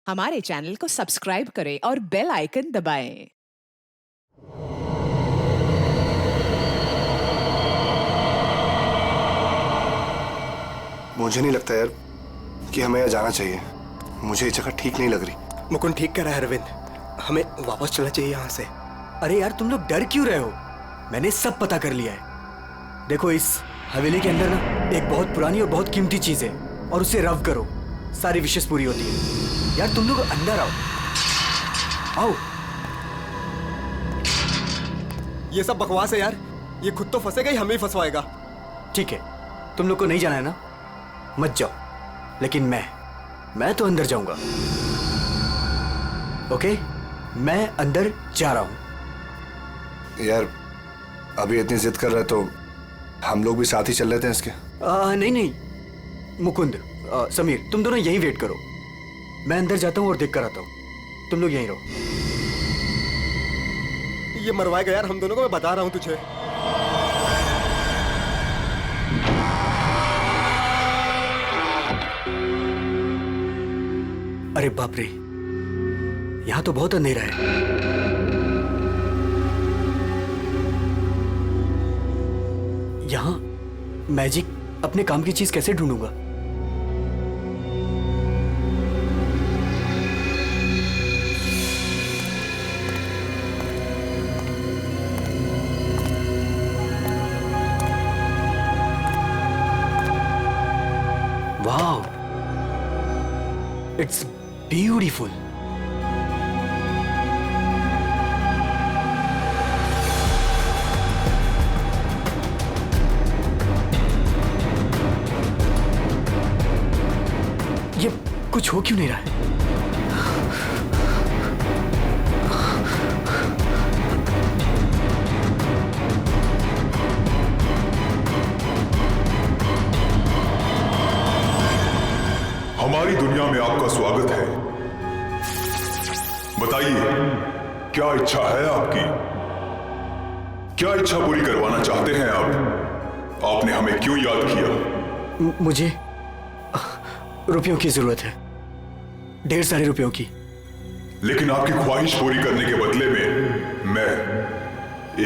हमारे चैनल को सब्सक्राइब करें और बेल आइकन दबाएं। मुझे नहीं लगता यार कि हमें यहाँ जाना चाहिए। मुझे ये जगह ठीक नहीं लग रही। मुकुंद ठीक कह रहा है अरविंद, हमें वापस चलना चाहिए यहाँ से। अरे यार तुम लोग डर क्यों रहे हो? मैंने सब पता कर लिया है। देखो इस हवेली के अंदर ना एक बहुत पुरानी और बहुत कीमती चीज है और उसे रव करो, सारी विशेष पूरी होती है। यार तुम लोग अंदर आओ, आओ। ये सब बकवास है यार, ये खुद तो फंसेगा ही हमें फंसवाएगा। ठीक है, तुम लोग को नहीं जाना है ना, मत जाओ, लेकिन मैं तो अंदर जाऊंगा। ओके, मैं अंदर जा रहा हूं। यार अभी इतनी जिद कर रहे तो हम लोग भी साथ ही चल लेते हैं इसके। नहीं मुकुंद, समीर, तुम दोनों यहीं वेट करो। मैं अंदर जाता हूं और देख कर आता हूं, तुम लोग यहीं रहो। ये मरवाएगा यार हम दोनों को, मैं बता रहा हूं तुझे। अरे बाप रे, यहां तो बहुत अंधेरा है। यहां मैजिक अपने काम की चीज कैसे ढूंढूंगा? Wow, it's beautiful. ये कुछ हो क्यों नहीं रहा है? हमारी दुनिया में आपका स्वागत है। बताइए, क्या इच्छा है आपकी? क्या इच्छा पूरी करवाना चाहते हैं आप? आपने हमें क्यों याद किया? मुझे रुपयों की जरूरत है, ढेर सारे रुपयों की। लेकिन आपकी ख्वाहिश पूरी करने के बदले में मैं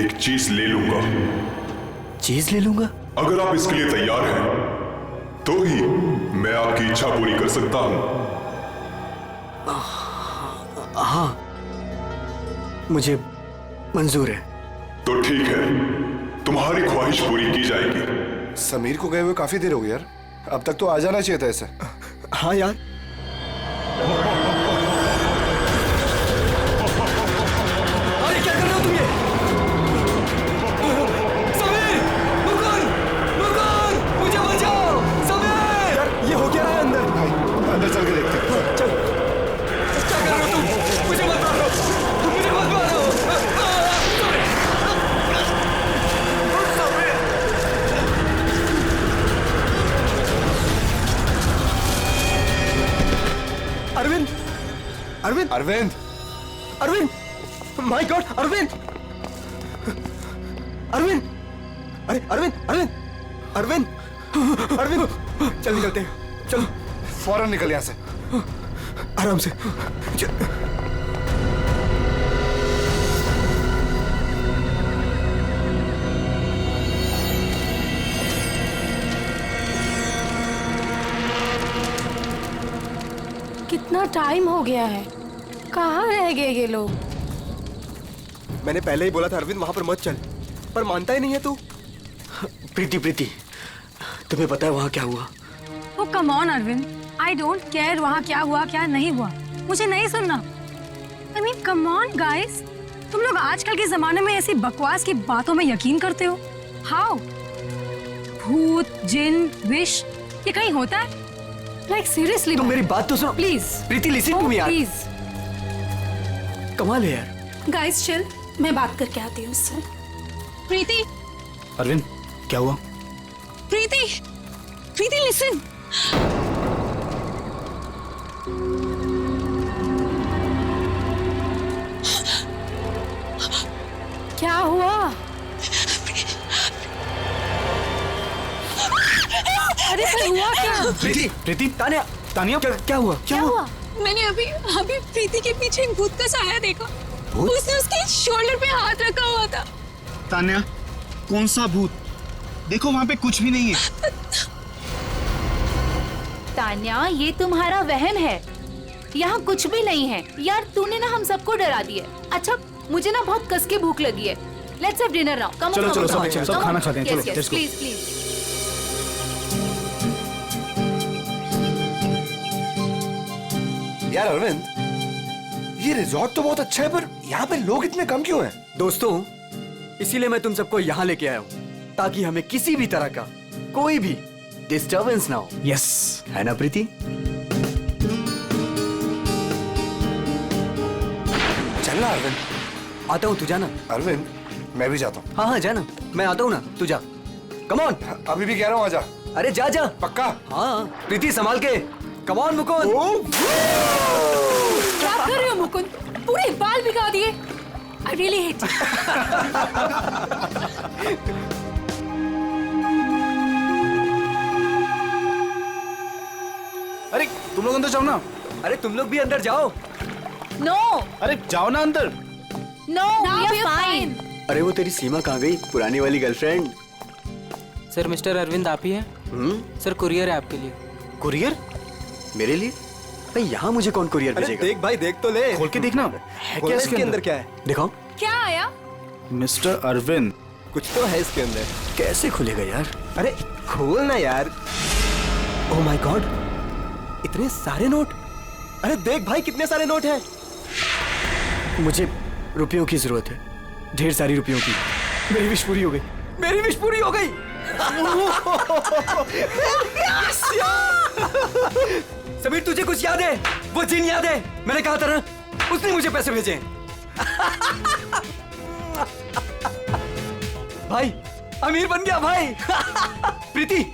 एक चीज ले लूंगा। चीज ले लूंगा? अगर आप इसके लिए तैयार हैं तो ही मैं आपकी इच्छा पूरी कर सकता हूं। हाँ, मुझे मंजूर है। तो ठीक है, तुम्हारी ख्वाहिश पूरी की जाएगी। समीर को गए हुए काफी देर हो गई यार, अब तक तो आ जाना चाहिए था ऐसे। हाँ यार, अरे क्या कर रहे हो तुम? ये समीर, मुकुंद, मुकुंद, मुझे बचाओ। समीर, यार ये हो क्या रहा है अंदर? भाई अंदर चल के देखते हैं। चल, क्या कर रहे हो तुम? मुझे मत मारो, मुझे मत मारो। अरविंद, अरविंद, अरविंद, अरविंद, माय गॉड, अरविंद, अरविंद, अरे अरविंद, अरविंद, अरविंद, अरविंद, चल निकलते हैं, चलो फौरन निकल यहाँ से। आराम से चल। कितना टाइम हो गया है, कहाँ रह गए ये लोग? मैंने पहले ही बोला था अरविंद वहां पर मत चल, पर मानता ही नहीं है तू। प्रीति, प्रीति, तुम्हें पता है वहां क्या हुआ? Oh come on Arvind, I don't care वहाँ क्या हुआ क्या नहीं हुआ, मुझे नहीं सुनना। I mean come on guys, तुम लोग आजकल के जमाने में ऐसी बकवास की बातों में यकीन करते हो? हाउ? भूत, जिन, विश, ये कहीं होता है? लाइक सीरियसली तुम मेरी बात तो सुनो please. Preeti, listen to me यार, प्लीज कमाल है यार। गाइस चिल, मैं बात करके आती हूँ उससे। प्रीति, अरविंद क्या हुआ? प्रीति, प्रीति लिसन। क्या हुआ? अरे फिर हुआ क्या? प्रीति, प्रीति, तानिया, तानिया, क्या हुआ? क्या हुआ? मैंने अभी अभी प्रीति के पीछे एक भूत का साया देखा। उसने उसके शोल्डर पे हाथ रखा हुआ था। तान्या, कौन सा भूत? देखो वहाँ पे कुछ भी नहीं है। तान्या, ये तुम्हारा वहम है, यहाँ कुछ भी नहीं है। यार तूने ना हम सबको डरा दिया। अच्छा, मुझे ना बहुत कस के भूख लगी है। Let's have dinner now. Come चलो, सब खाना खाते हैं। चलो, let's go. Please please. यार अरविंद, ये रिजॉर्ट तो बहुत अच्छा है, पर यहाँ पे लोग इतने कम क्यों हैं? दोस्तों, इसीलिए मैं तुम सबको यहाँ लेके आया हूँ, ताकि हमें किसी भी तरह का कोई भी डिस्टर्बेंस ना हो। यस, है ना प्रीति? चलना अरविंद। आता हूँ, तू जाना। अरविंद, मैं भी जाता हूँ। हाँ हाँ, जाना। मैं आता हूँ ना, तू जा। Come on. अभी भी कह रहा हूँ, आजा। अरे जा जा। पक्का? हाँ, प्रीति संभाल के। Come on Mukund. क्या कर रहे हो मुकुंद? पूरे बाल भिगा दिए। I really hate you. अरे तुम लोग अंदर जाओ ना। अरे तुम लोग भी अंदर जाओ। No, अरे जाओ ना अंदर। no, we are fine. अरे वो तेरी सीमा कहाँ गई, पुरानी वाली गर्लफ्रेंड? सर, मिस्टर अरविंद आप ही हैं? सर, कुरियर है आपके लिए। कुरियर? मेरे लिए? भाई यहाँ मुझे कौन कुरियर भेजेगा? देख भाई, देख तो ले। खोल के देखना है क्या इसके अंदर? क्या है? दिखाओ। क्या आया? मिस्टर अरविंद। कुछ तो है इसके अंदर। कैसे खुलेगा यार? अरे खोल ना यार। ओह माय गॉड, इतने सारे नोट। अरे देख भाई, कितने सारे नोट हैं। मुझे रुपयों की जरूरत है, ढेर सारी रुपयों की। मेरी विश पूरी हो गई। मेरी विश पूरी हो गई। समीर, तुझे कुछ याद है? वो जिन याद है? मैंने कहा था ना, उसने मुझे पैसे भेजे। भाई, अमीर बन गया भाई। प्रीति,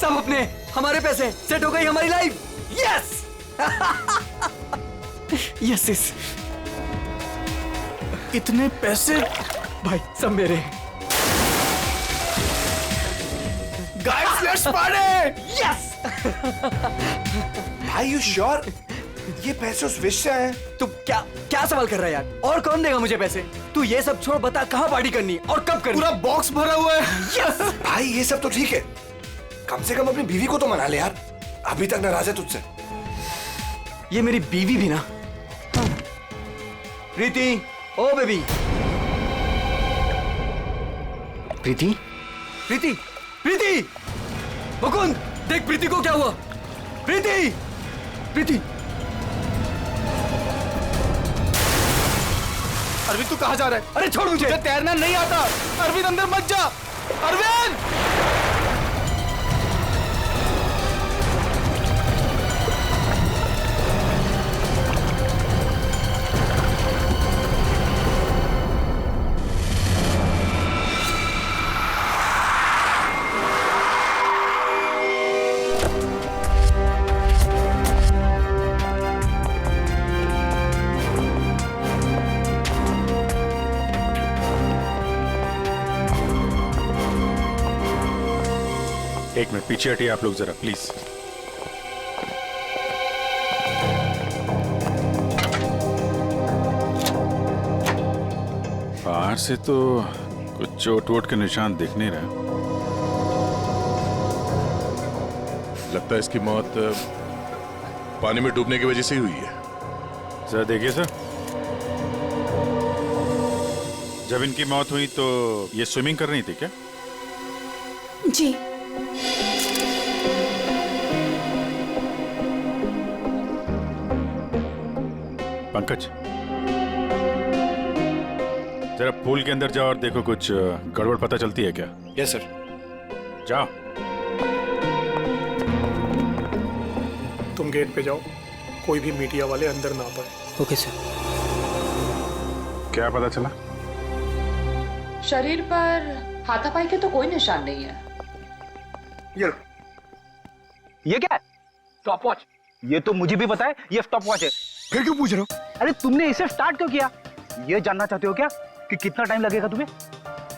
सब अपने हमारे पैसे, सेट हो गई हमारी लाइफ। Yes yes yes. इतने पैसे? भाई सब मेरे। Guys, let's party. यस। भाई यू श्योर ये पैसे उस विश से आए हैं? तू क्या क्या सवाल कर रहा है यार? और कौन देगा मुझे पैसे? तू ये सब छोड़, बता कहाँ पार्टी करनी और कब करनी? पूरा बॉक्स भरा हुआ है। यस। भाई ये सब तो ठीक है, कम से कम अपनी बीवी को तो मना ले यार, अभी तक नाराज है तुझसे। ये मेरी बीवी भी ना। प्रीति, ओ बेबी। प्रीति, प्रीति, प्रीति। मुकुंद, देख प्रीति को क्या हुआ। प्रीति, प्रीति। अरविंद तू कहाँ जा रहा है? अरे छोड़ मुझे। तुझे तैरना नहीं आता। अरविंद अंदर मत जा। अरविंद! एक मिनट पीछे हटिए आप लोग जरा प्लीज। बाहर से तो कुछ चोट वोट के निशान दिख नहीं रहे। लगता है इसकी मौत पानी में डूबने की वजह से ही हुई है। जरा देखिए सर, जब इनकी मौत हुई तो ये स्विमिंग कर रही थी क्या? जी। पंकज, जरा पूल के अंदर जाओ और देखो कुछ गड़बड़ पता चलती है क्या? Yes sir. जाओ। तुम गेट पे जाओ, कोई भी मीडिया वाले अंदर ना पाए। Okay sir. क्या पता चला? शरीर पर हाथापाई के तो कोई निशान नहीं है। ये क्या है? Stop watch. ये तो मुझे भी पता है, ये स्टॉप वॉच है। फिर क्यों पूछ रहे हो? अरे तुमने इसे स्टार्ट क्यों किया? ये जानना चाहते हो क्या कि कितना टाइम लगेगा तुम्हें?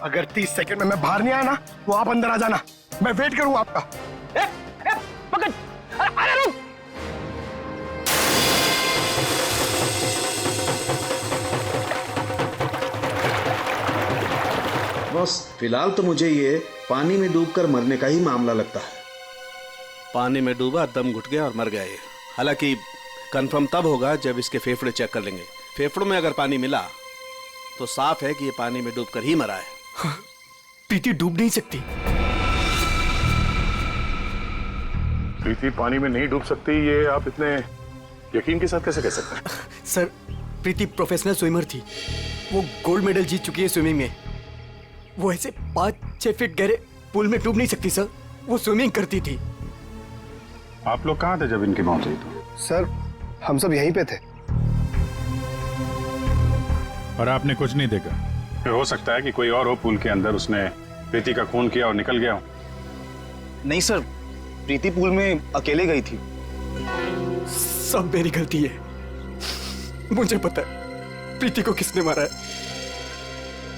अगर 30 सेकंड में मैं बाहर नहीं आया ना, तो आप अंदर आ जाना, मैं वेट करूंगा आपका। पकड़। अरे रुक। बॉस, फिलहाल तो मुझे ये पानी में डूबकर मरने का ही मामला लगता है। पानी में डूबा, दम घुट गया और मर गया ये। हालांकि कंफर्म तब होगा जब इसके फेफड़े चेक कर लेंगे। फेफड़ों में अगर पानी मिला तो साफ है कि ये पानी में डूबकर ही मरा है। प्रीति डूब नहीं सकती। प्रीति पानी में नहीं डूब सकती, ये आप इतने यकीन के साथ कैसे कह सकते हैं? सर, प्रीति प्रोफेशनल स्विमर थी। वो गोल्ड मेडल जीत चुकी है स्विमिंग में। वो ऐसे 5-6 फीट गहरे पूल में डूब नहीं सकती सर। वो स्विमिंग करती थी। आप लोग कहाँ थे जब इनकी मौत हुई? तो सर, हम सब यहीं पे थे। और आपने कुछ नहीं देखा? फिर हो सकता है कि कोई और हो पूल के अंदर, उसने प्रीति का खून किया और निकल गया हो। नहीं सर, प्रीति पूल में अकेले गई थी। सब मेरी गलती है। मुझे पता है प्रीति को किसने मारा है।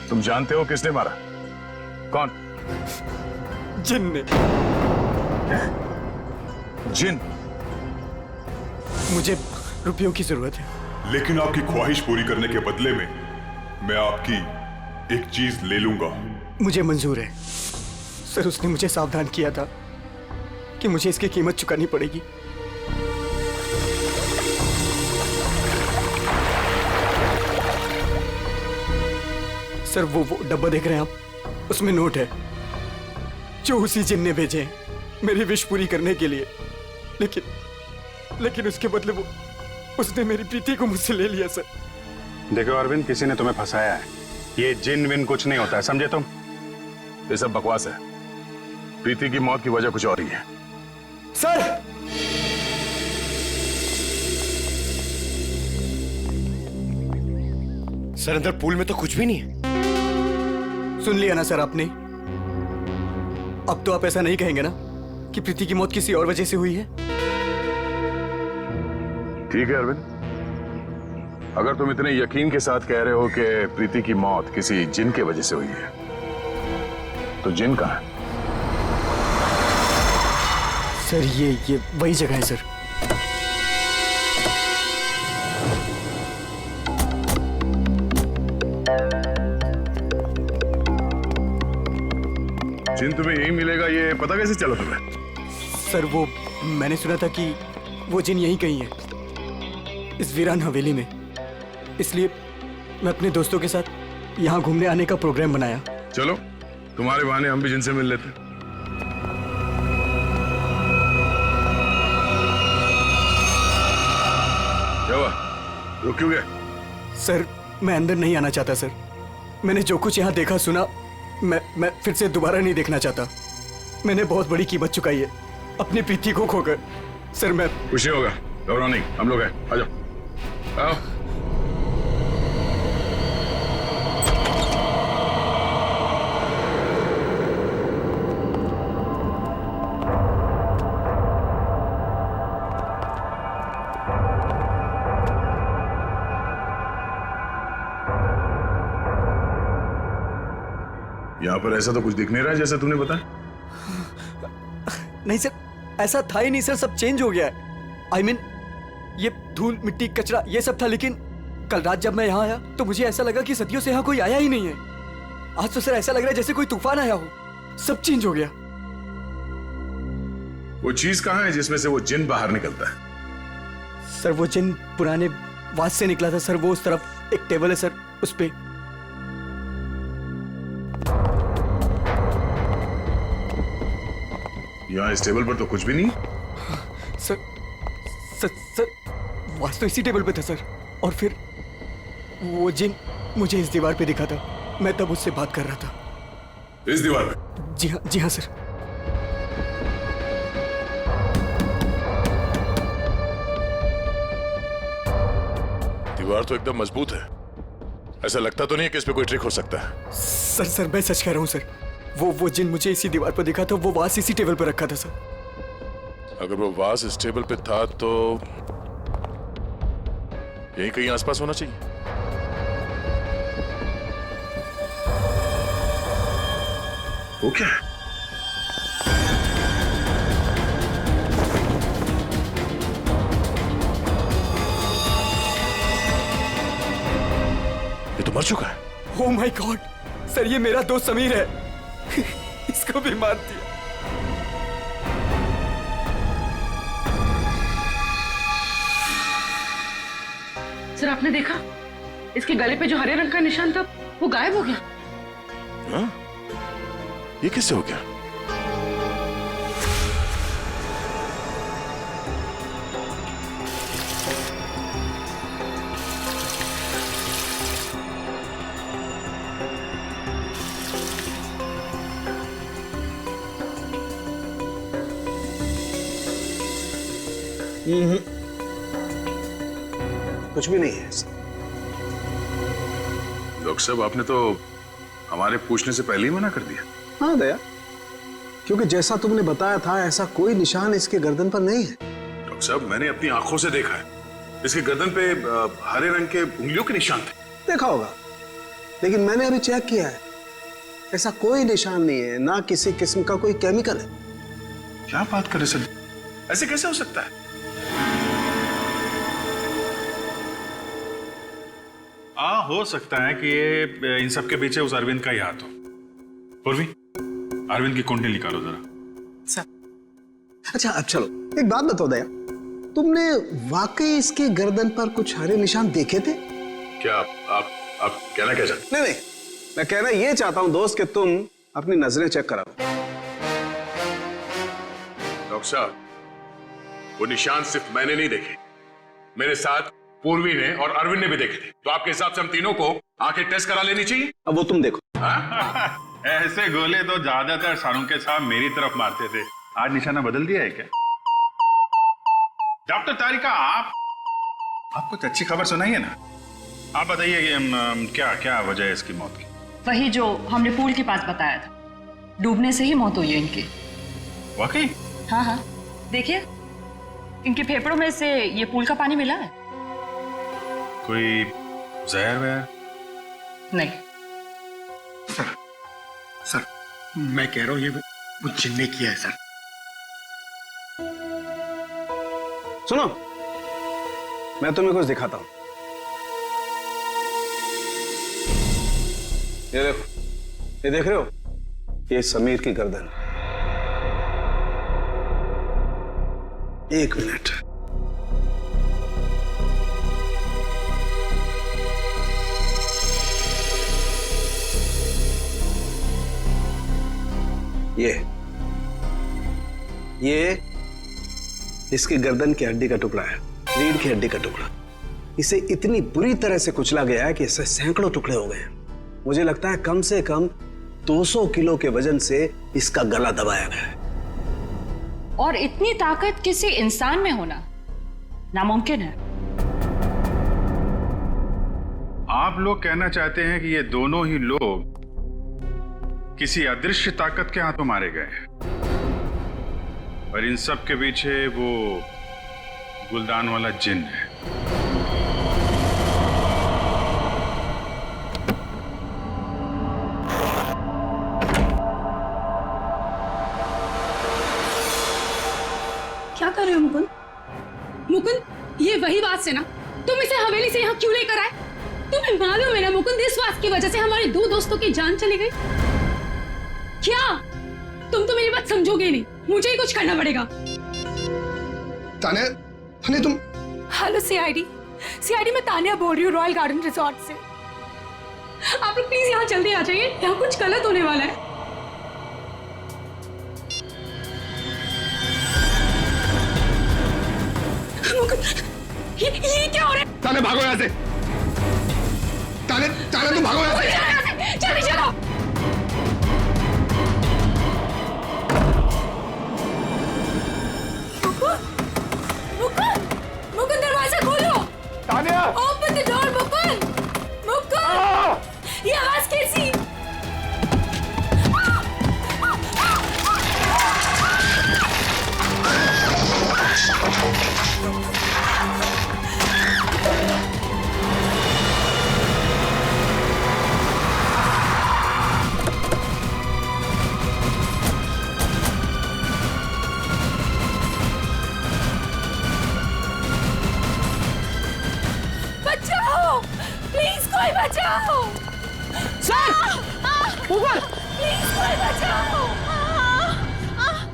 तुम जानते हो किसने मारा? कौन? जिन ने। जिन? मुझे रुपयों की जरूरत है। लेकिन आपकी ख्वाहिश पूरी करने के बदले में मैं आपकी एक चीज ले लूंगा। मुझे मंजूर है सर। उसने मुझे सावधान किया था कि मुझे इसकी कीमत चुकानी पड़ेगी। सर, वो डब्बा देख रहे हैं आप? उसमें नोट है जो उसी जिन ने भेजे हैं मेरी विश पूरी करने के लिए। लेकिन उसके बदले उसने मेरी प्रीति को मुझसे ले लिया सर। देखो अरविंद, किसी ने तुम्हें फंसाया है। ये जिन विन कुछ नहीं होता है, समझे तुम? ये सब बकवास है। प्रीति की मौत की वजह कुछ और ही है। सर, सर, अंदर पूल में तो कुछ भी नहीं है। सुन लिया ना सर आपने? अब तो आप ऐसा नहीं कहेंगे ना कि प्रीति की मौत किसी और वजह से हुई है? ठीक है अरविंद, अगर तुम इतने यकीन के साथ कह रहे हो कि प्रीति की मौत किसी जिन के वजह से हुई है, तो जिन कहाँ है? सर, ये वही जगह है सर। जिन तुम्हें यही मिलेगा, ये पता कैसे चला तुम्हें? सर, वो मैंने सुना था कि वो जिन यहीं कहीं है, इस वीरान हवेली में। इसलिए मैं अपने दोस्तों के साथ यहाँ घूमने आने का प्रोग्राम बनाया। चलो, तुम्हारे बहाने हम भी जिनसे मिल लेते। क्या हुआ? रुक क्यों गए? सर, मैं अंदर नहीं आना चाहता सर। मैंने जो कुछ यहाँ देखा सुना, मैं फिर से दोबारा नहीं देखना चाहता। मैंने बहुत बड़ी कीमत चुकाई है अपनी प्रीति को खोकर। सर, मैं कुछ नहीं होगा, घबराओ नहीं, हम लोग हैं। आ जाओ, आओ। यहाँ पर ऐसा तो कुछ दिख नहीं रहा है जैसा तूने बताया। नहीं सर, ऐसा था ही नहीं सर। सब चेंज हो गया है। I mean, ये धूल, मिट्टी, कचरा ये सब था। लेकिन कल रात जब मैं यहाँ आया तो मुझे ऐसा लगा कि सदियों से यहाँ कोई आया ही नहीं है। आज तो सर ऐसा लग रहा है जैसे कोई तूफान आया हो। सब चेंज हो गया। वो चीज कहाँ है जिसमें से वो जिन बाहर निकलता है? सर, वो जिन पुराने वास से निकला था सर। वो उस तरफ एक टेबल है सर, उस पे। यहाँ इस टेबल पर तो कुछ भी नहीं। सर, वास तो इसी टेबल पे था सर। और फिर वो जिन मुझे इस दीवार पे दिखा था। मैं तब उससे बात कर रहा था। इस दीवार पे? जी हाँ सर। दीवार तो एकदम मजबूत है। ऐसा लगता तो नहीं है कि इस पे कोई ट्रिक हो सकता है। सर, मैं सच कह रहा हूँ सर। वो जिन मुझे इसी दीवार पर दिखा था। वो वास इसी टेबल पर रखा था सर। अगर वो वास इस टेबल पे था तो यहीं कहीं आसपास होना चाहिए। वो क्या है? ये तो मर चुका है। ओह माय गॉड सर ये मेरा दोस्त समीर है। इसको भी मार दिया। सर आपने देखा इसके गले पे जो हरे रंग का निशान था वो गायब हो गया। हाँ? ये कैसे हो गया? कुछ भी नहीं है। डॉक्टर साहब आपने तो हमारे पूछने से पहले ही मना कर दिया। हाँ दया, क्योंकि जैसा तुमने बताया था ऐसा कोई निशान इसके गर्दन पर नहीं है। डॉक्टर साहब मैंने अपनी आंखों से देखा है, इसके गर्दन पे हरे रंग के उंगलियों के निशान थे। देखा होगा, लेकिन मैंने अभी चेक किया है, ऐसा कोई निशान नहीं है, ना किसी किस्म का कोई केमिकल है। क्या बात कर रहे सर, ऐसे कैसे हो सकता है? हो सकता है कि ये इन सब के पीछे उस अरविंद का ही हाथ हो। पूर्वी, अरविंद की कुंडली निकालो जरा। अच्छा अब चलो एक बात बताओ दया, तुमने वाकई इसके गर्दन पर कुछ हरे निशान देखे थे? क्या आप कहना क्या चाहते? नहीं, मैं कहना ये चाहता हूं दोस्त कि तुम अपनी नजरें चेक करा लो। डॉक्टर साहब वो निशान सिर्फ मैंने नहीं देखे, मेरे साथ पूर्वी ने और अरविंद ने भी देखे थे। तो आपके हिसाब से हम तीनों को आंखें टेस्ट करा लेनी चाहिए। अब वो तुम देखो। ऐसे गोले तो ज्यादातर सारों के साथ मेरी तरफ मारते थे, आज निशाना बदल दिया है क्या? डॉक्टर तारिका आप कुछ अच्छी खबर सुनाइए ना। आप बताइए कि क्या क्या वजह है इसकी मौत की? वही जो हमने पूल के पास बताया था, डूबने से ही मौत हुई है इनकी। वाकई? हाँ, देखिए इनके फेफड़ों में से ये पूल का पानी मिला है। कोई जहर वहर? नहीं सर मैं कह रहा हूं ये वो जिन ने किया है सर। सुनो, मैं तुम्हें कुछ दिखाता हूं। ये देखो, ये देख रहे हो, ये समीर की गर्दन। एक मिनट, ये इसकी गर्दन की हड्डी का टुकड़ा है, रीढ़ की हड्डी का टुकड़ा। इसे इतनी बुरी तरह से कुचला गया है कि इससे सैकड़ों टुकड़े हो गए। मुझे लगता है कम से कम 200 किलो के वजन से इसका गला दबाया गया है। और इतनी ताकत किसी इंसान में होना नामुमकिन है। आप लोग कहना चाहते हैं कि ये दोनों ही लोग किसी अदृश्य ताकत के हाथों मारे गए हैं, और इन सब के पीछे वो गुलदान वाला जिन है। क्या कर रहे हो मुकुंद? मुकुंद, ये वही बात से ना तुम इसे हवेली से यहाँ क्यों लेकर आए? तुम्हें मालूम है ना मुकुंद, इस बात की वजह से हमारे 2 दोस्तों की जान चली गई। क्या तुम तो मेरी बात समझोगे नहीं, मुझे ही कुछ करना पड़ेगा। तान्या तुम। हेलो सीआईडी मैं तान्या बोल रही हूँ, रॉयल गार्डन रिसोर्ट से। आप लोग प्लीज यहाँ जल्दी आ जाइए, यहाँ कुछ गलत होने वाला है। ये क्या हो रहा है? तान्या भागो यहाँ से। तान्या तुम भागो यहाँ से। जल्दी चलो। मुकुंद दरवाजा खोलो। Tanya open the door Mukund. ये आवाज कैसी? बचाओ प्लीज, कोई बचाओ। सर ऊपर। प्लीज कोई बचाओ।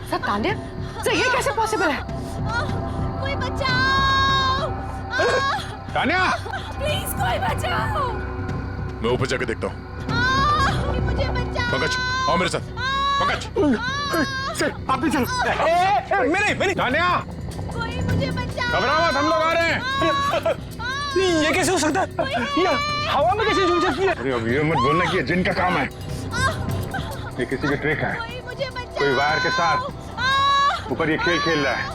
सर तान्या, सर ये कैसे पॉसिबल है? कोई बचाओ। तान्या, प्लीज कोई बचाओ। मैं ऊपर जाके देखता हूँ। मुझे बचाओ। पंकज, आओ मेरे साथ। पंकज, सर आप भी चलो। मेरे तान्या, कोई मुझे बचाओ। घबराओ मत, हम लोग आ रहे हैं। ये कैसे हो सकता है? ये हवा में कैसे झूल सकती है? अरे अब ये मत बोलना कि ये जिन का काम है। ये किसी की ट्रिक है। कोई वायर के साथ ऊपर ये खेल खेल रहा है।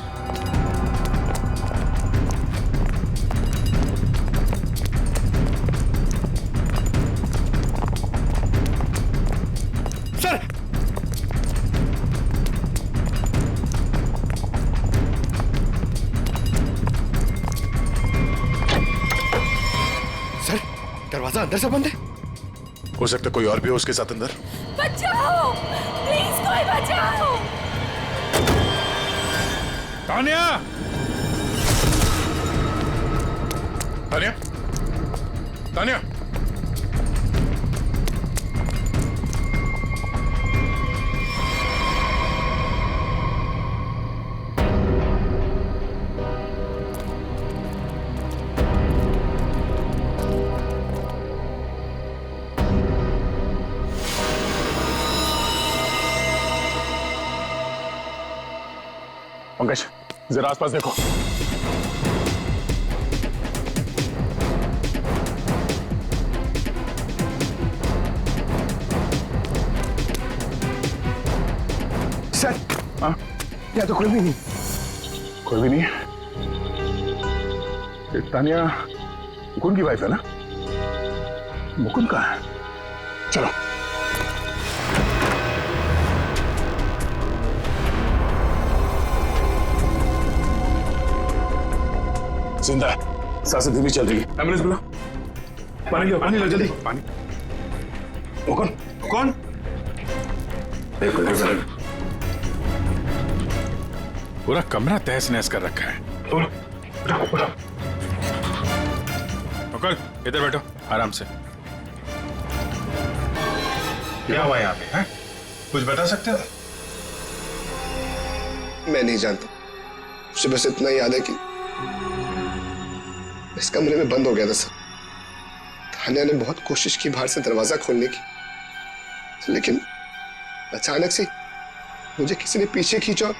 सर, सर, दरवाजा अंदर से बंद है। हो सकता है कोई और भी हो उसके साथ अंदर। बचाओ, प्लीज कोई बचाओ। तान्या, तान्या, तान्या, पंकज जरा आसपास देखो। सर, या तो कोई भी नहीं। कोई भी नहीं है। ये तान्या मुकुंद की वाइफ है ना? मुकुंद कहाँ है? चलो। जिंदा है, सांसें धीमी चल रही है। एम्बुलेंस बुला। पानी लो जल्दी। पानी। वो कौन? कौन? देखो देखो, पूरा कमरा तहस नहस कर रखा है। मुकुल, इधर बैठो आराम से। क्या हुआ यहाँ पे? कुछ बता सकते हो? मैं नहीं जानता, मुझे बस इतना याद है कि इस कमरे में बंद हो गया था सर। तान्या ने बहुत कोशिश की बाहर से दरवाजा खोलने की, लेकिन अचानक से मुझे किसी ने पीछे खींचा और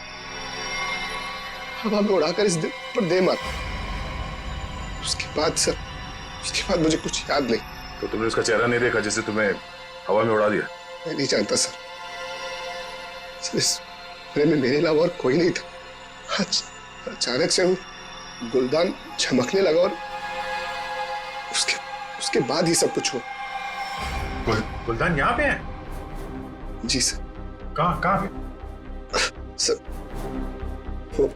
हवा में उड़ाकर इस दिल पर दे मारा। उसके बाद मुझे कुछ याद नहीं। तो तुमने उसका चेहरा नहीं देखा जिसे तुम्हें हवा में उड़ा दिया? मैं नहीं जानता सर, इस कमरे में मेरे अलावा और कोई नहीं था। अचानक से वो गुलदान चमकने लगा और उसके बाद ही सब कुछ हुआ। गुलदान यहाँ पे है? जी सर। कहाँ पे? सर वो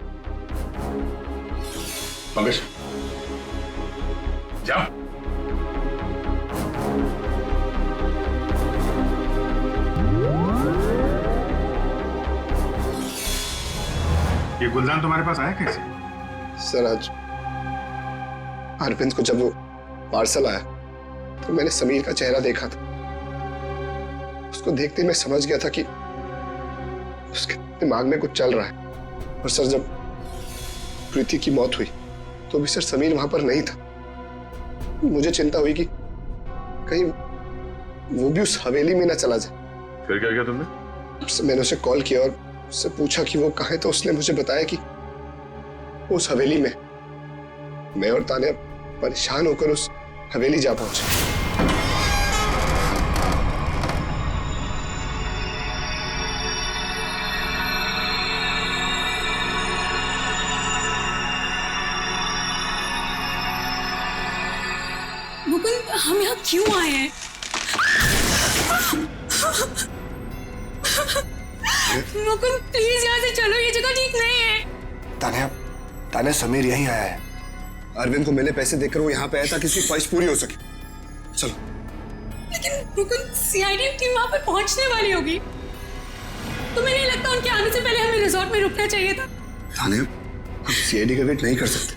पंकज जाओ। ये गुलदान तुम्हारे पास आया कैसे? सर आज अरविंद को जब वो पार्सल आया तो मैंने समीर का चेहरा देखा था। उसको देखते ही मैं समझ गया था कि उसके दिमाग में कुछ चल रहा है। और सर जब प्रीति की मौत हुई तो भी सर समीर वहां पर नहीं था। मुझे चिंता हुई कि कहीं वो भी उस हवेली में ना चला जाए। फिर क्या किया तुमने? मैंने उसे कॉल किया और उससे पूछा कि वो कहाँ है, तो उसने मुझे बताया कि उस हवेली में। मैं और तान्या परेशान होकर उस हवेली जा पहुंचे। मुकुंद, हम यहाँ क्यों आए हैं? मुकुंद प्लीज यहाँ से चलो, ये जगह ठीक नहीं है। तान्या समीर यहीं आया है। अरविंद को मैंने पैसे देकर वो यहाँ पे आया था कि उसकी ख्वाहिश पूरी हो सके। चलो। लेकिन मुकुंद, सीआईडी टीम वहाँ पे पहुँचने वाली होगी। तुम्हें नहीं लगता उनके आने से पहले हमें रिजॉर्ट में रुकना चाहिए था? तान्या, हम सीआईडी का वेट नहीं कर सकते।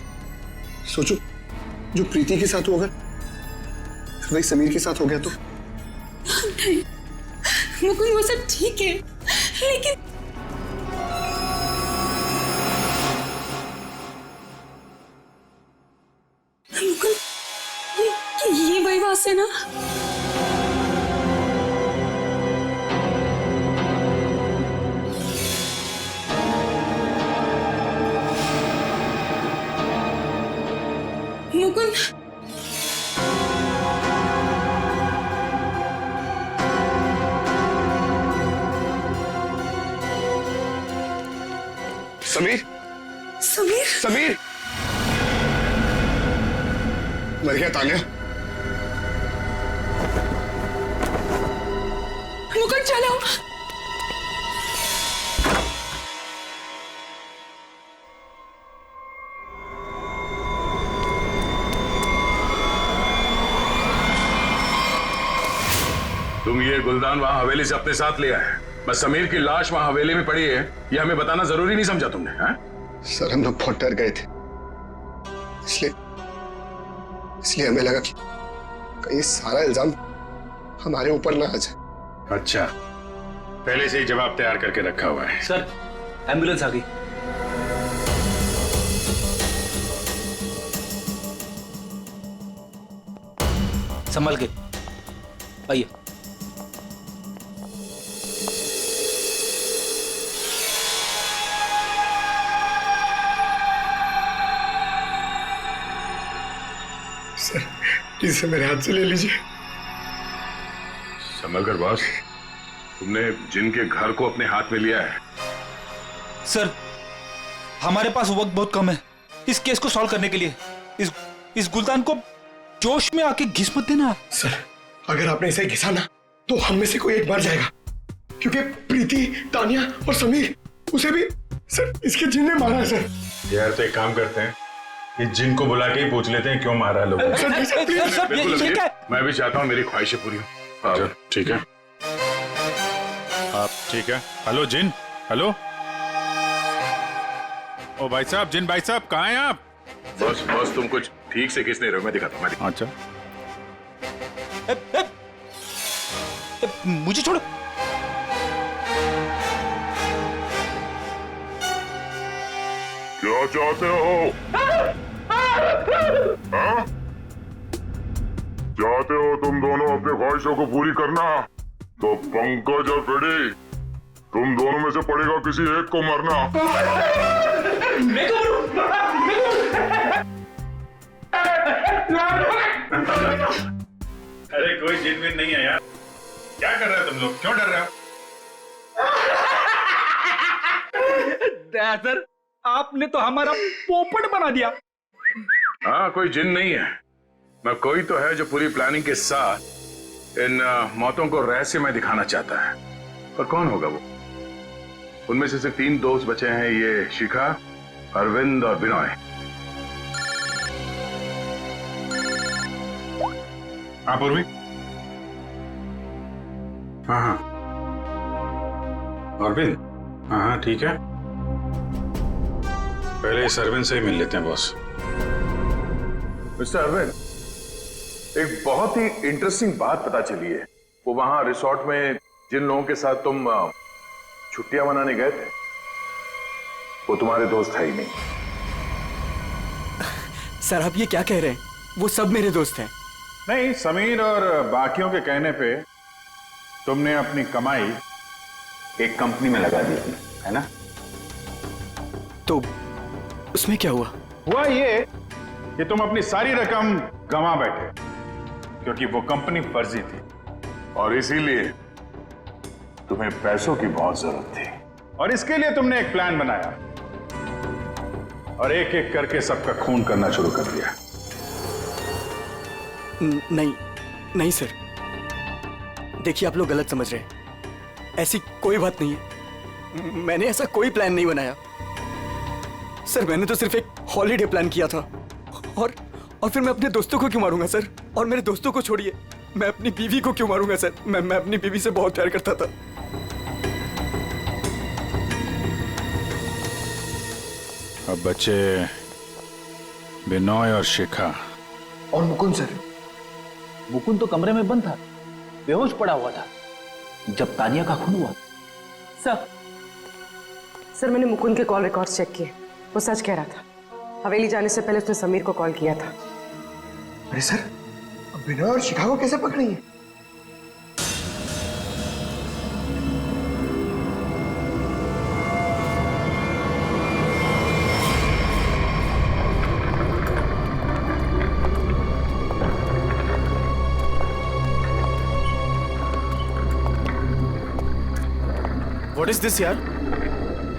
सोचो, जो प्रीति के साथ हो, अगर वही समीर के साथ हो गया तो? नहीं, मुकुंद वो सब ठीक है, लेकिन मुकुंद ये वही बात है ना? मुकुंद समीर समीर समीर मर गया तान्या। मुकुंद चलो। तुम ये गुलदान वहां हवेली से अपने साथ लिया है, बस समीर की लाश वहां हवेली में पड़ी है, ये हमें बताना जरूरी नहीं समझा तुमने? सर हम लोग बहुत डर गए थे, इसलिए हमें लगा कि कहीं सारा इल्जाम हमारे ऊपर ना आ जाए। अच्छा, पहले से ही जवाब तैयार करके रखा हुआ है। सर एम्बुलेंस आ गई। संभल के आइए। सर प्लीज मेरे हाथ से ले लीजिए। संभल कर बॉस, तुमने जिनके घर को अपने हाथ में लिया है। सर हमारे पास वक्त बहुत कम है इस केस को सॉल्व करने के लिए। इस गुलदान को जोश में आके घिस मत देना। सर अगर आपने इसे घिसा ना तो हम में से कोई एक मर जाएगा, क्योंकि प्रीति, तानिया और समीर, उसे भी सर इसके जिन ने मारा है। सर यार तो एक काम करते हैं, इस जिन को बुला के ही पूछ लेते हैं क्यों मारा है लोगों को। मैं भी चाहता हूँ मेरी ख्वाहिशें पूरी हो। ठीक है आप ठीक है। हेलो जिन, हेलो। ओ भाई साहब, जिन भाई साहब कहाँ हैं आप? बस बस तुम कुछ ठीक से किस नहीं रहे हो, मैं दिखाता हूँ। अच्छा मुझे छोड़ो। क्या चाहते हो? हाँ? चाहते हो तुम दोनों अपनी ख्वाहिशों को पूरी करना? तो पंकज और फ्रेडी, तुम दोनों में से पड़ेगा किसी एक को मरना। अरे कोई जिन विन नहीं है यार, क्या कर रहे हो तुम लोग? क्यों डर रहे हो? सर आपने तो हमारा पोपट बना दिया। हाँ कोई जिन नहीं है, मैं कोई तो है जो पूरी प्लानिंग के साथ इन मौतों को रहस्यमय दिखाना चाहता है। पर कौन होगा वो? उनमें से सिर्फ 3 दोस्त बचे हैं, ये शिखा, अरविंद और बिनॉय। हाँ पूर्वी। हाँ हाँ अरविंद, हाँ हाँ ठीक है। पहले इस अरविंद से ही मिल लेते हैं बॉस। मिस्टर अरविंद, एक बहुत ही इंटरेस्टिंग बात पता चली है। वो वहां रिसोर्ट में जिन लोगों के साथ तुम छुट्टियां मनाने गए थे, वो तुम्हारे दोस्त है ही नहीं। सर आप ये क्या कह रहे हैं? वो सब मेरे दोस्त हैं। नहीं, समीर और बाकियों के कहने पे तुमने अपनी कमाई एक कंपनी में लगा दी थी, है ना? तो उसमें क्या हुआ? हुआ ये कि तुम अपनी सारी रकम गंवा बैठे, क्योंकि वो कंपनी फर्जी थी और इसीलिए तुम्हें पैसों की बहुत जरूरत थी। और इसके लिए तुमने एक प्लान बनाया और एक एक करके सबका खून करना शुरू कर दिया। नहीं नहीं सर, देखिए आप लोग गलत समझ रहे हैं। ऐसी कोई बात नहीं है, मैंने ऐसा कोई प्लान नहीं बनाया। सर मैंने तो सिर्फ एक हॉलीडे प्लान किया था। और फिर मैं अपने दोस्तों को क्यों मारूंगा सर? और मेरे दोस्तों को छोड़िए, मैं अपनी बीवी को क्यों मारूंगा सर? मैं अपनी बीवी से बहुत प्यार करता था। अब बच्चे बिनॉय और शिखा। और मुकुंद सर? मुकुंद तो कमरे में बंद था, बेहोश पड़ा हुआ था। जब तानिया का खून हुआ? सर मैंने मुकुंद के कॉल रिकॉर्ड्स चेक किए, वो सच कह रहा था। हवेली जाने से पहले उसने समीर को कॉल किया था। अरे सर, अब बिनोय और शिकागो कैसे पकड़ेंगे? व्हाट इज दिस यार?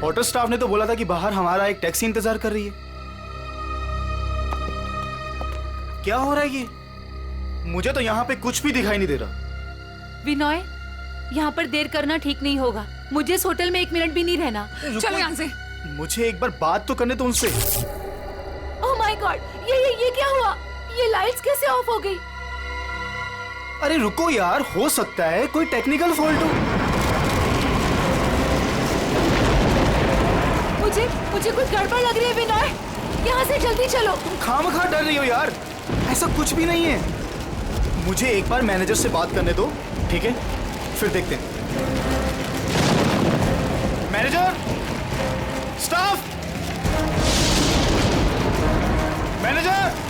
होटल स्टाफ ने तो बोला था कि बाहर हमारा एक टैक्सी इंतजार कर रही है। क्या हो रहा है ये? मुझे तो यहाँ पे कुछ भी दिखाई नहीं दे रहा। विनय, यहाँ पर देर करना ठीक नहीं होगा। मुझे इस होटल में 1 मिनट भी नहीं रहना। चलो यहाँ से। मुझे एक बार बात तो करने दो उनसे। ओह माय गॉड, ये क्या हुआ? ये लाइट्स कैसे ऑफ हो गई? अरे रुको यार, हो सकता है कोई टेक्निकल फॉल्ट हो। मुझे कुछ गड़बड़ लग रही है विनय, यहाँ से जल्दी चलो। तुम खामखा डर रही हो यार, ऐसा कुछ भी नहीं है। मुझे एक बार मैनेजर से बात करने दो, ठीक है? फिर देखते हैं। Manager, staff, manager.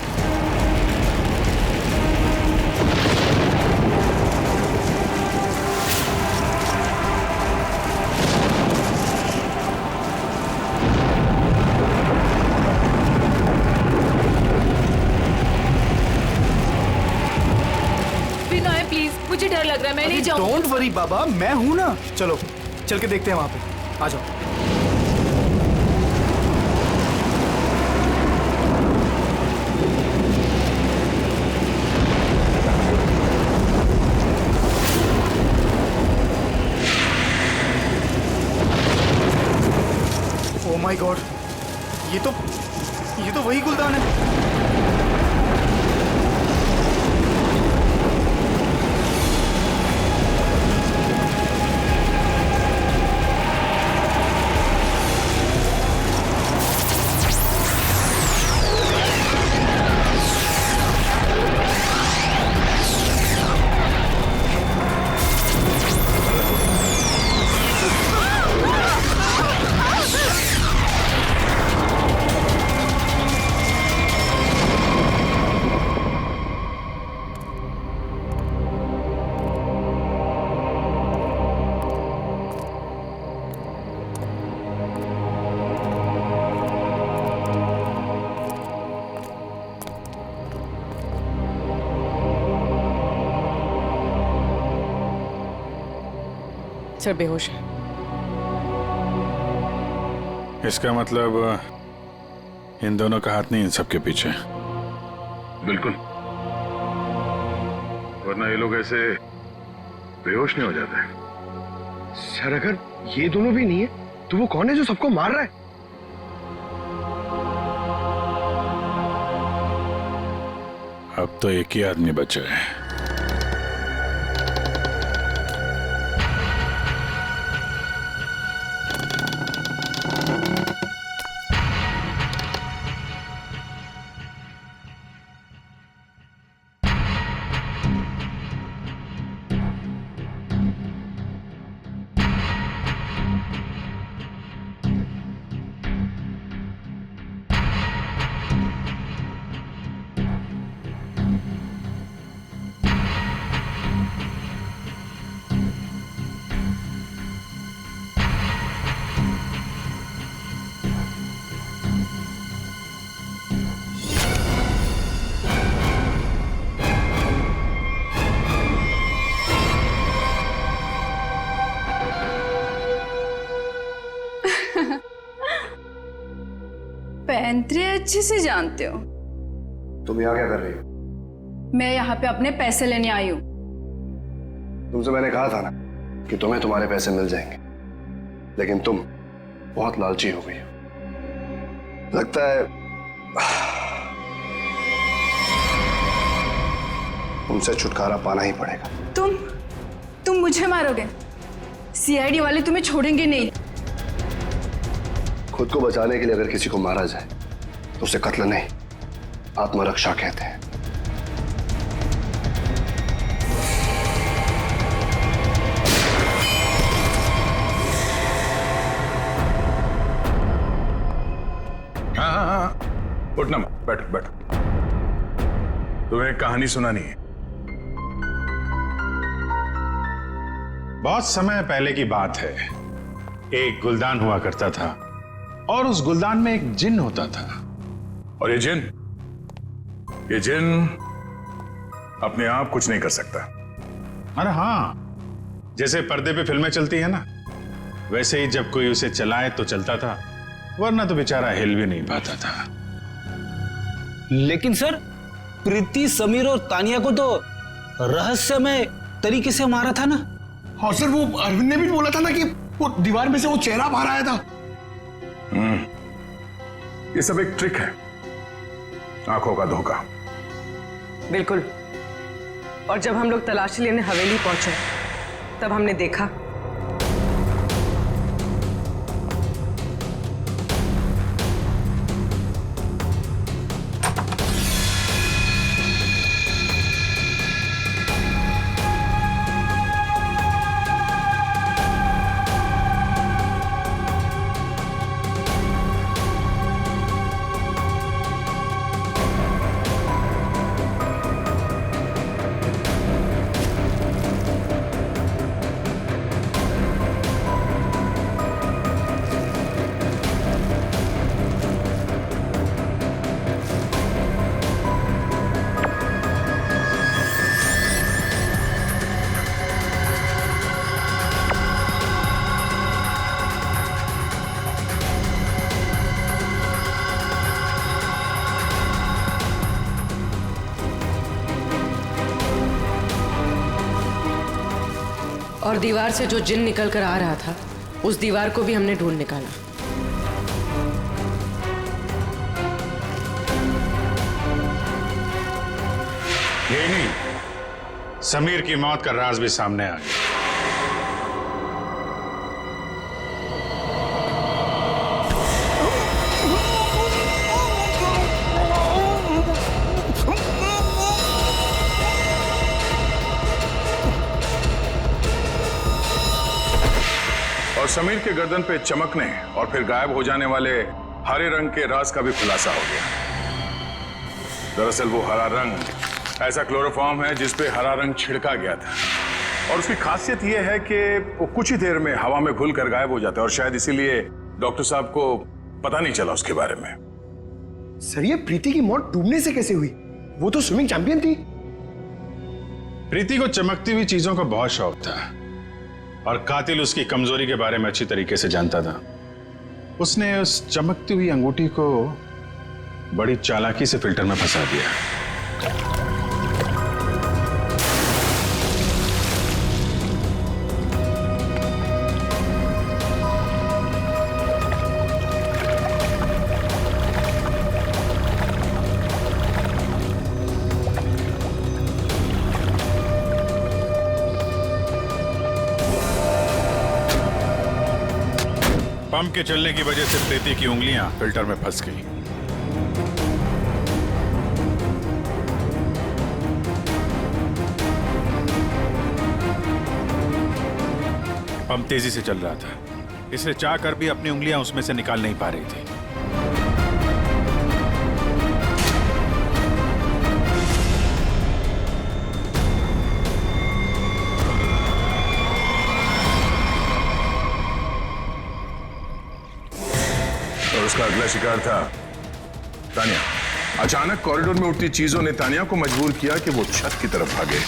मुझे डर लग रहा है, मैं नहीं जाऊंगी। डोंट वरी बाबा, मैं हूं ना। चलो चल के देखते हैं वहां पे। आ जाओ। ओह माय गॉड, ये तो वही गुलदान है। सर बेहोश है। इसका मतलब इन दोनों का हाथ नहीं इन सबके पीछे। बिल्कुल, वरना ये लोग ऐसे बेहोश नहीं हो जाते। सर अगर ये दोनों भी नहीं है तो वो कौन है जो सबको मार रहा है? अब तो एक ही आदमी बचा है। पैंतरे अच्छे से जानते हो। तुम यहाँ क्या कर रही हो? मैं यहाँ पे अपने पैसे लेने आई हूँ। तुमसे मैंने कहा था ना कि तुम्हें तुम्हारे पैसे मिल जाएंगे, लेकिन तुम बहुत लालची हो गई हो। लगता है तुमसे छुटकारा पाना ही पड़ेगा। तुम मुझे मारोगे? सीआईडी वाले तुम्हें छोड़ेंगे नहीं। खुद को बचाने के लिए अगर किसी को मारा जाए तो उसे कत्ल नहीं, आत्मरक्षा कहते हैं। बैठो बैठो। तुम्हें कहानी सुनानी है। बहुत समय पहले की बात है। एक गुलदान हुआ करता था और उस गुलदान में एक जिन होता था। और ये जिन अपने आप कुछ नहीं कर सकता। अरे हाँ, जैसे पर्दे पे फिल्में चलती है ना, वैसे ही जब कोई उसे चलाए तो चलता था, वरना तो बेचारा हिल भी नहीं पाता था। लेकिन सर, प्रीति, समीर और तानिया को तो रहस्यमय तरीके से मारा था ना। और सर वो अरविंद ने भी बोला था ना कि वो दीवार में से वो चेहरा बाहर आया था। ये सब एक ट्रिक है, आंखों का धोखा। बिल्कुल। और जब हम लोग तलाशी लेने हवेली पहुंचे तब हमने देखा और दीवार से जो जिन निकल कर आ रहा था, उस दीवार को भी हमने ढूंढ निकाला। यही नहीं, समीर की मौत का राज भी सामने आ गया। और समीर के गर्दन पे चमकने और फिर गायब हो जाने वाले हरे रंग के राज का भी खुलासा हो गया। दरअसल वो हरा रंग ऐसा क्लोरोफॉर्म है जिस पे हरा रंग छिड़का गया था, और उसकी खासियत ये है कि वो कुछ ही देर में हवा में घुल कर गायब हो जाता है, और शायद इसीलिए डॉक्टर साहब को पता नहीं चला उसके बारे में। सर ये प्रीति की मौत डूबने से कैसे हुई? वो तो स्विमिंग चैंपियन थी। प्रीति को चमकती हुई चीजों का बहुत शौक था, और कातिल उसकी कमजोरी के बारे में अच्छी तरीके से जानता था। उसने उस चमकती हुई अंगूठी को बड़ी चालाकी से फिल्टर में फंसा दिया। पंप के चलने की वजह से प्रीति की उंगलियां फिल्टर में फंस गई। पंप तेजी से चल रहा था, इसलिए चाहकर भी अपनी उंगलियां उसमें से निकाल नहीं पा रही थी। और उसका अगला शिकार था तानिया। अचानक कॉरिडोर में उठती चीजों ने तानिया को मजबूर किया कि वो छत की तरफ भागे।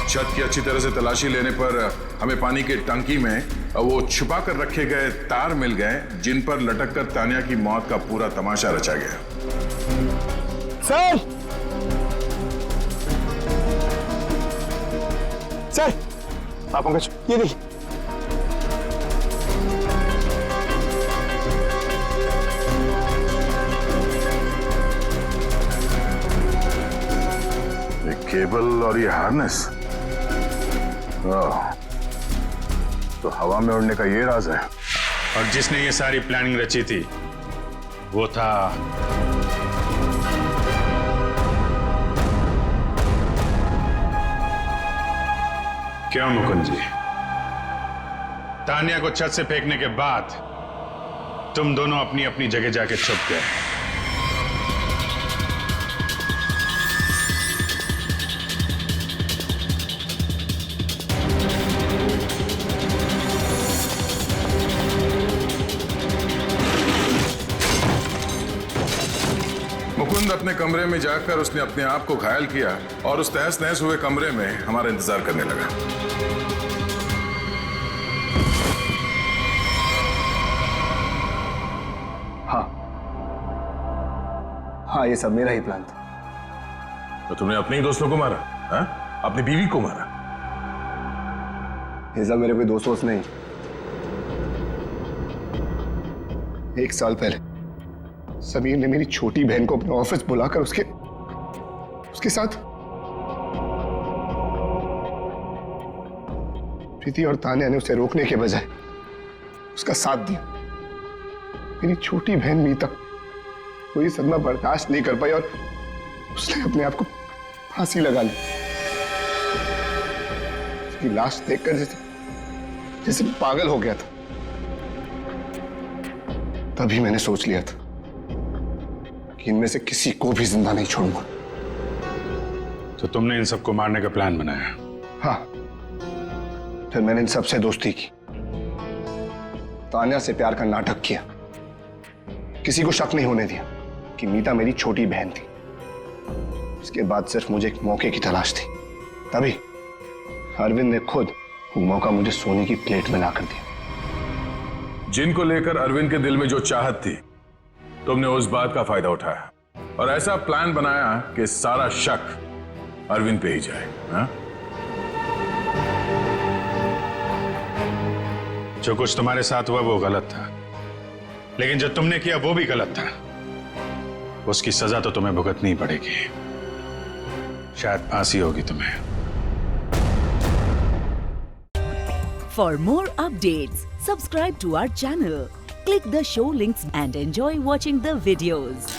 छत की अच्छी तरह से तलाशी लेने पर हमें पानी के टंकी में वो छुपा कर रखे गए तार मिल गए, जिन पर लटक कर तानिया की मौत का पूरा तमाशा रचा गया। सर सर आप पंकज ये देखिए। ये केबल और ये हार्नेस, तो हवा में उड़ने का ये राज है। और जिसने ये सारी प्लानिंग रची थी वो था क्यों मुकुंद जी? तानिया को छत से फेंकने के बाद तुम दोनों अपनी अपनी जगह जाके छुप गए। मुकुंद अपने कमरे में जाकर उसने अपने आप को घायल किया और उस तहस नहस हुए कमरे में हमारा इंतजार करने लगा। हाँ, ये सब मेरा ही प्लान था। तो तुमने अपने ही दोस्तों को मारा? हा? अपनी बीवी को मारा? ये सब मेरे कोई दोस्त नहीं। 1 साल पहले समीर ने मेरी छोटी बहन को अपने ऑफिस बुलाकर उसके साथ प्रीति और तान्या ने उसे रोकने के बजाय उसका साथ दिया। मेरी छोटी बहन मीता कोई सदमा बर्दाश्त नहीं कर पाई और उसने अपने आप को फांसी लगा ली। उसकी लाश देखकर जैसे पागल हो गया था। तभी मैंने सोच लिया था कि इनमें से किसी को भी जिंदा नहीं छोड़ूंगा। तो तुमने इन सबको मारने का प्लान बनाया? हाँ, फिर मैंने इन सबसे दोस्ती की, तान्या से प्यार का नाटक किया, किसी को शक नहीं होने दिया कि मीता मेरी छोटी बहन थी। इसके बाद सिर्फ मुझे एक मौके की तलाश थी। तभी अरविंद ने खुद वो मौका मुझे सोने की प्लेट में ला कर दिया। जिनको लेकर अरविंद के दिल में जो चाहत थी, तुमने उस बात का फायदा उठाया और ऐसा प्लान बनाया कि सारा शक अरविंद पे ही जाए। हा? जो कुछ तुम्हारे साथ हुआ वो गलत था, लेकिन जो तुमने किया वो भी गलत था। उसकी सजा तो तुम्हें भुगतनी ही पड़ेगी। शायद फांसी होगी तुम्हें। For more updates, subscribe to our channel, click the show links and enjoy watching the videos.